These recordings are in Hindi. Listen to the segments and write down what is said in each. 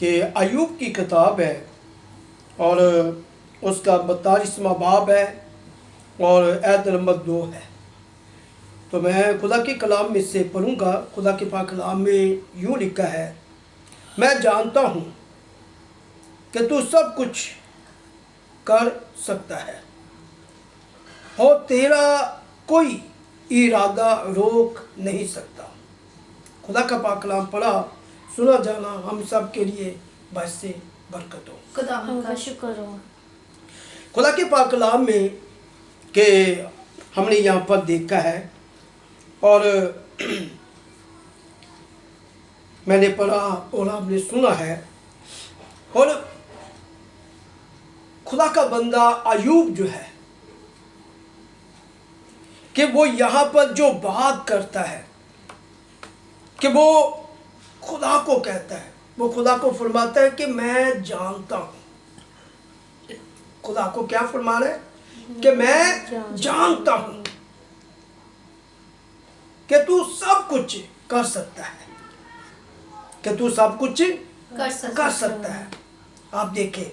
कि अय्यूब की किताब है और उसका 42वां बाब है और आयत नंबर 2 है। तो मैं खुदा के कलाम में से पढ़ूँगा। खुदा के पाक कलाम में यूँ लिखा है, मैं जानता हूँ कि तू सब कुछ कर सकता है और तेरा कोई इरादा रोक नहीं सकता। खुदा का पाक कलाम पढ़ा सुना जाना हम सब के लिए बस से बरकत हो। खुदा का शुक्र हो। खुदा के पाक कलाम में के हमने यहाँ पर देखा है और मैंने पढ़ा और आपने सुना है। और खुदा का बंदा अय्यूब जो है कि वो यहाँ पर जो बात करता है कि वो खुदा को कहता है, वो खुदा को फरमाता है कि मैं जानता हूँ। खुदा को क्या फरमाना है कि मैं जानता हूँ कि तू सब कुछ कर सकता है, कि तू सब कुछ कर सकता है। आप देखें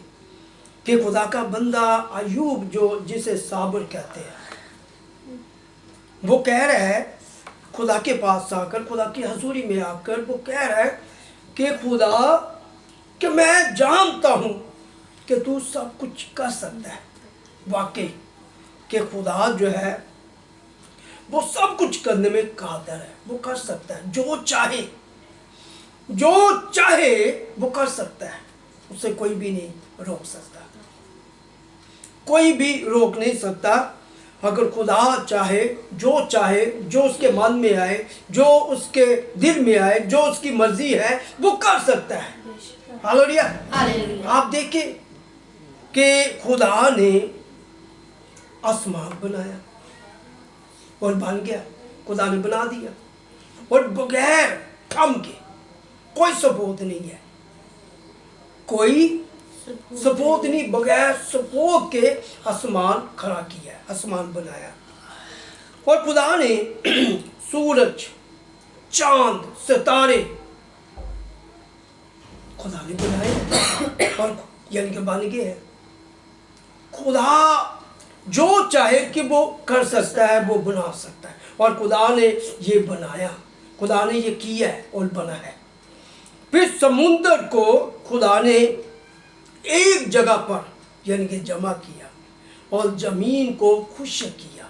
कि खुदा का बंदा अय्यूब जो जिसे साबिर कहते हैं, वो कह रहा है खुदा के पास आकर, खुदा की हजूरी में आकर वो कह रहा है कि खुदा कि मैं जानता हूँ कि तू सब कुछ कर सकता है। वाकई कि खुदा जो है वो सब कुछ करने में कादिर है, वो कर सकता है। जो चाहे वो कर सकता है, उसे कोई भी नहीं रोक सकता, कोई भी रोक नहीं सकता। अगर खुदा चाहे, जो उसके मन में आए, जो उसके दिल में आए, जो उसकी मर्जी है वो कर सकता है। हालेलुया। आप देखें कि खुदा ने आसमान बनाया और बन गया, खुदा ने बना दिया और बगैर थम के, कोई सबूत नहीं है, कोई सबूत नहीं, बगैर सबूत के आसमान खड़ा किया, आसमान बनाया। और खुदा ने सूरज, चांद, सितारे खुदा ने बनाए और यानी कि बन गए हैं। खुदा जो चाहे कि वो कर सकता है, वो बना सकता है। और खुदा ने ये बनाया, खुदा ने ये किया है और बना है। फिर समुंदर को खुदा ने एक जगह पर यानी कि जमा किया और जमीन को खुश्क किया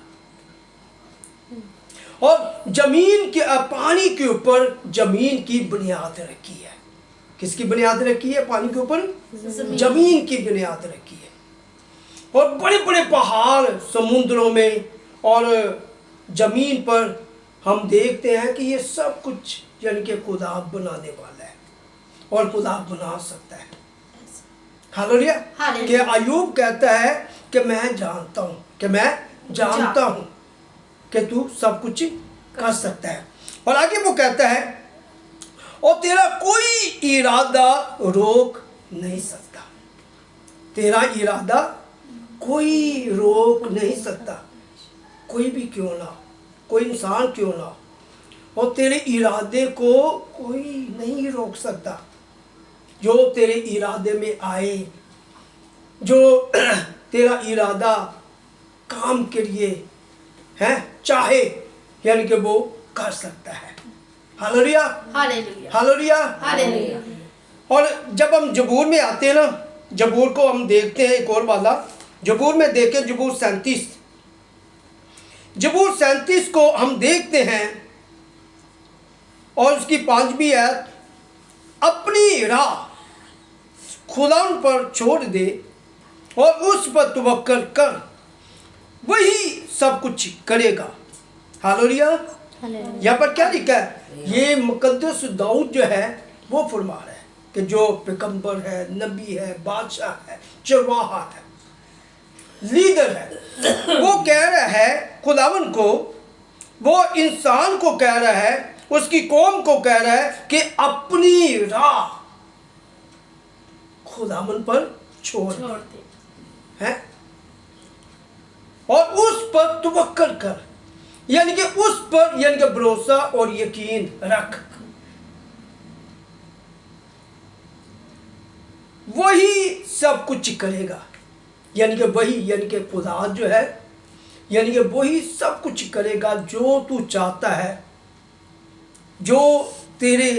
और जमीन के पानी के ऊपर जमीन की बुनियाद रखी है। किसकी बुनियाद रखी है? पानी के ऊपर जमीन की बुनियाद रखी है। और बड़े बड़े पहाड़ समुद्रों में और जमीन पर हम देखते हैं कि ये सब कुछ यानी कि खुदा बनाने वाला है और खुदा बना सकता है। हालेलुया। कि अय्यूब कहता है कि मैं जानता हूँ, कि मैं जानता हूँ कि तू सब कुछ कर सकता है। और आगे वो कहता है और तेरा कोई इरादा रोक नहीं सकता, तेरा इरादा कोई रोक नहीं सकता, कोई भी क्यों ना, कोई इंसान क्यों ना, और तेरे इरादे को कोई नहीं रोक सकता। जो तेरे इरादे में आए, जो तेरा इरादा काम के लिए है चाहे, यानी कि वो कर सकता है। Hallelujah, hallelujah, hallelujah. और जब हम जबूर में आते हैं ना, जबूर को हम देखते हैं, एक और वाला जबूर में देखें, जबूर 37 को हम देखते हैं और उसकी 5वीं आयत, अपनी राह खुदा पर छोड़ दे और उस पर तवक्कल कर, वही सब कुछ करेगा। हालेलुया। यहाँ पर क्या लिखा है? ये मुकद्दस दाऊद जो है वो फरमा रहा है कि जो पैगंबर है, नबी है, बादशाह है, चरवाहा है, लीडर है, वो कह रहा है खुदावन को, वो इंसान को कह रहा है, उसकी कौम को कह रहा है कि अपनी राह खुदावन पर छोड़ दे है और उस पर तवक्कल कर, यानी कि उस पर यानी कि भरोसा और यकीन रख। वही सब कुछ करेगा। यानी कि वही, यानी कि खुदा जो है, यानी कि वही सब कुछ करेगा जो तू चाहता है, जो तेरे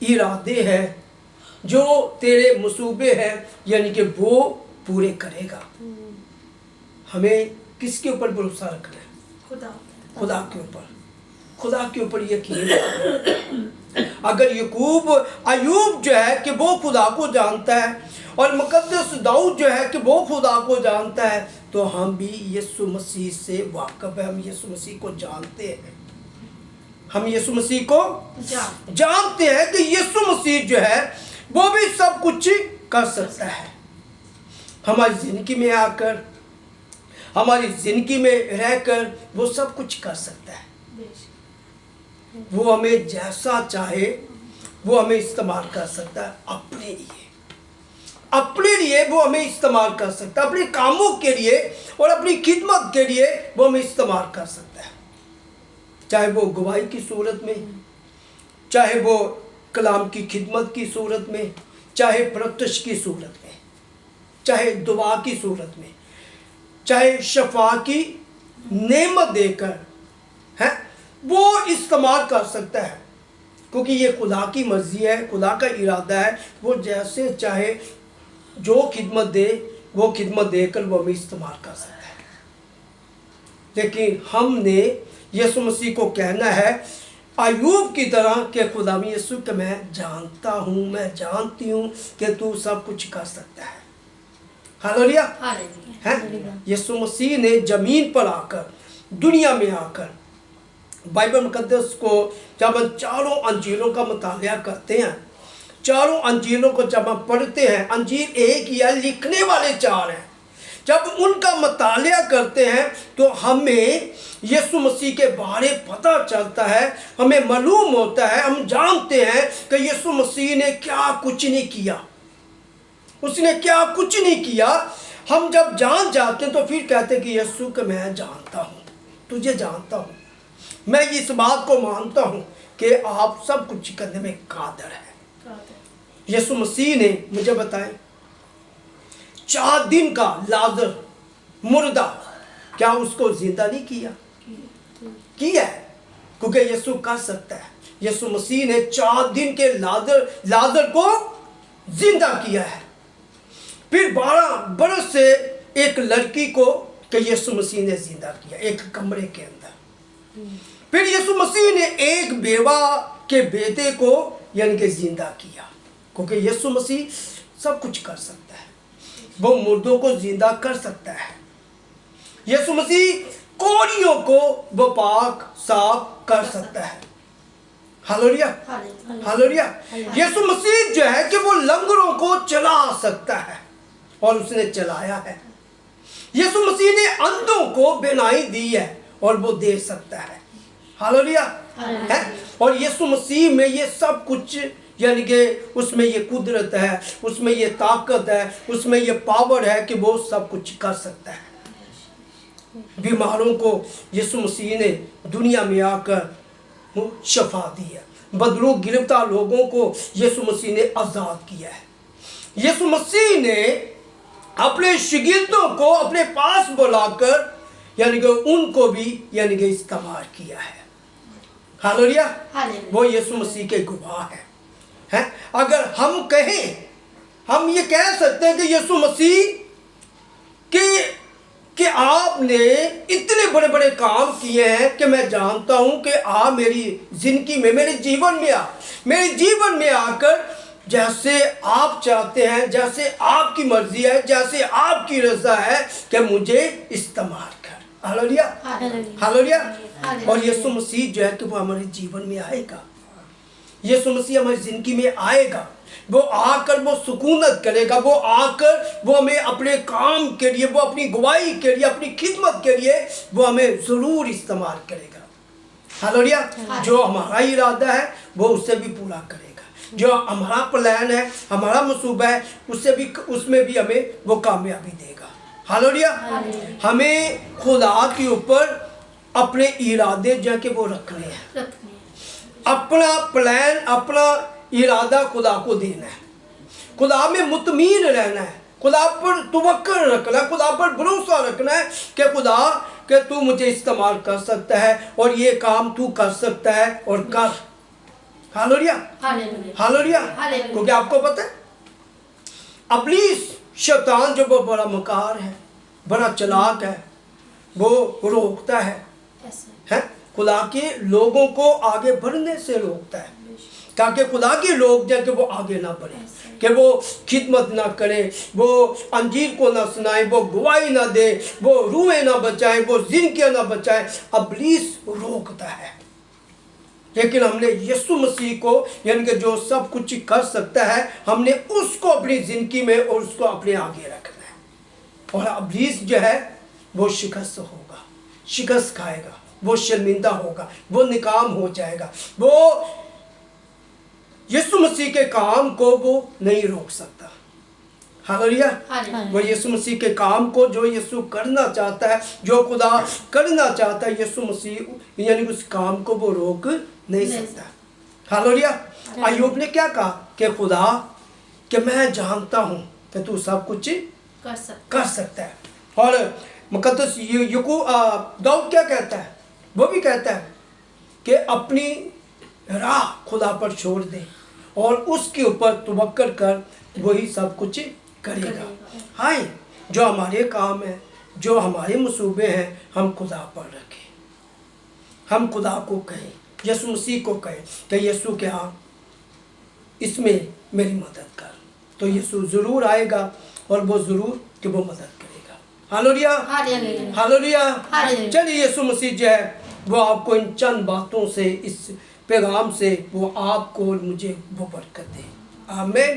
इरादे हैं, जो तेरे मंसूबे हैं, यानी कि वो पूरे करेगा। हमें किसके ऊपर भरोसा रखना है? खुदा के ऊपर, खुदा के ऊपर यकीन है। अगर अयूब जो है कि वो खुदा को जानता है, और मुकद्दस दाऊद जो है कि वो खुदा को जानता है, तो हम भी यीशु मसीह से वाकिफ है, हम यीशु मसीह को जानते हैं। हम यीशु मसीह को जानते हैं कि यीशु मसीह जो है वो भी सब कुछ कर सकता है। हमारी ज़िंदगी में आकर, हमारी ज़िंदगी में रहकर वो सब कुछ कर सकता है। वो हमें जैसा चाहे वो हमें इस्तेमाल कर सकता है अपने लिए। अपने लिए वो हमें इस्तेमाल कर सकता है, अपने कामों के लिए और अपनी खिदमत के लिए वो हमें इस्तेमाल कर सकता है। चाहे वो गवाही की सूरत में, चाहे वो कलाम की खिदमत की सूरत में, चाहे प्रत्यक्ष की सूरत में, चाहे दुआ की सूरत में, चाहे शफा की नेमत देकर है, वो इस्तेमाल कर सकता है। क्योंकि ये खुदा की मर्जी है, खुदा का इरादा है। वो जैसे चाहे जो खिदमत दे, वो खिदमत देकर वो हमें इस्तेमाल कर सकता है। लेकिन हमने यीशु मसीह को कहना है अयूब की तरह कि खुदा यीशु कि मैं जानता हूँ, मैं जानती हूँ कि तू सब कुछ कर सकता है। हालेलुया है। यीशु मसीह ने ज़मीन पर आकर, दुनिया में आकर, बाइबल मुकद्दस को जब हम चारों अंजीलों का मुतालिया करते हैं, चारों अंजीलों को जब हम पढ़ते हैं, अंजील एक या लिखने वाले चार हैं, जब उनका मुतालिया करते हैं तो हमें यीशु मसीह के बारे पता चलता है, हमें मालूम होता है, हम जानते हैं कि यीशु मसीह ने क्या कुछ नहीं किया, उसने क्या कुछ नहीं किया। हम जब जान जाते हैं तो फिर कहते हैं कि यीशु को मैं जानता हूँ, तुझे जानता हूँ, मैं इस बात को मानता हूँ कि आप सब कुछ करने में कादर है। यीशु मसीह ने मुझे बताएं 4 दिन का लाजर मुर्दा, क्या उसको जिंदा नहीं किया? किया है, क्योंकि यीशु कर सकता है। यीशु मसीह ने 4 दिन के लाजर को जिंदा किया है। फिर 12 बरस से एक लड़की को कि यीशु मसीह ने जिंदा किया एक कमरे के अंदर। फिर यीशु मसीह ने एक बेवा के बेटे को यानी कि जिंदा किया, क्योंकि यीशु मसीह सब कुछ कर सकता है। वो मुर्दों को जिंदा कर सकता है। यीशु मसीह कोड़ियों को वो पाक साफ कर सकता है। Hallelujah, hallelujah. यीशु मसीह जो है कि वो लंगड़ों को चला सकता है और उसने चलाया है। यीशु मसीह ने अंधों को बीनाई दी है और वो दे सकता है। हालेलुया है। और यीशु मसीह में ये सब कुछ यानी कि उसमें ये कुदरत है, उसमें ये ताकत है, उसमें ये पावर है कि वो सब कुछ कर सकता है। बीमारों को यीशु मसीह ने दुनिया में आकर शफा दी है। बदरू गिरफ्तार लोगों को यीशु मसीह ने आज़ाद किया है। यीशु मसीह ने अपने शिगिर्दों को अपने पास बुलाकर यानी कि उनको भी यानी कि इस्तेमाल किया है। हालेलुया, वो यीशु मसीह के गवाह हैं। अगर हम कहें, हम ये कह सकते हैं कि यीशु मसीह कि आपने इतने बड़े बड़े काम किए हैं कि मैं जानता हूं कि आप मेरी जिंदगी में, मेरे जीवन में आकर जैसे आप चाहते हैं, जैसे आपकी मर्जी है, जैसे आपकी रजा है कि मुझे इस्तेमाल कर। Hallelujah, hallelujah. और यीशु मसीह जो है कि वो हमारे जीवन में आएगा। यीशु मसीह हमारी जिंदगी में आएगा, वो आकर वो सुकूनत करेगा, वो आकर वो हमें अपने काम के लिए, वो अपनी गवाही के लिए, अपनी खिदमत के लिए वो हमें ज़रूर इस्तेमाल करेगा। हालेलुया। जो हमारा इरादा है वो उससे भी पूरा करेगा। जो हमारा प्लान है, हमारा मंसूबा है, उसमें भी हमें वो कामयाबी देगा। हालेलुया। हमें खुदा के ऊपर अपने इरादे जाके वो रखने हैं, अपना प्लान, अपना इरादा खुदा को देना है। खुदा में मुतमीन रहना है, खुदा पर तवक्कुल रखना है, खुदा पर भरोसा रखना है कि खुदा कि तू मुझे इस्तेमाल कर सकता है और ये काम तू कर सकता है और कर। Hallelujah hallelujah. क्योंकि आपको पता है इब्लीस शैतान जो वो बड़ा मकार है, बड़ा चालाक है, वो रोकता है खुदा के लोगों को आगे बढ़ने से रोकता है, ताकि खुदा के लोग जो कि वो आगे ना बढ़े, कि वो खिदमत ना करें, वो अंजीर को ना सुनाए, वो गवाही ना दे, वो रूहें ना बचाएं, वो जिंदगियां ना बचाएं। इब्लीस रोकता है। लेकिन हमने यीशु मसीह को, यानी कि जो सब कुछ कर सकता है, हमने उसको अपनी जिंदगी में और उसको अपने आगे रखना है। और इब्लीस जो है वो शिकस्त होगा, शिकस्त खाएगा, वो शर्मिंदा होगा, वो निकाम हो जाएगा। वो यीशु मसीह के काम को वो नहीं रोक सकता। हालेलुया। वो यीशु मसीह के काम को जो यीशु करना चाहता है, जो खुदा करना चाहता है, यीशु मसीह यानी उस काम को वो रोक नहीं सकता। हालेलुया। अय्यूब ने क्या कहा कि खुदा कि मैं जानता हूँ कि तू सब कुछ कर सकता है। और मुकद्दस दाऊद क्या कहता है, वो भी कहता है कि अपनी राह खुदा पर छोड़ दे और उसके ऊपर तवक्कुल कर, वही सब कुछ करेगा। हाय, जो हमारे काम है, जो हमारे मसूबे हैं, हम खुदा पर रखें, हम खुदा को कहें, यीशु मसीह को कहें कि यीशु क्या इसमें मेरी मदद कर, तो यीशु ज़रूर आएगा और वो ज़रूर कि वो मदद करेगा। Hallelujah hallelujah. चलिए यीशु मसीह जो है वो आपको इन चंद बातों से, इस पैगाम से वो आपको और मुझे वो बरकत दे। आमीन।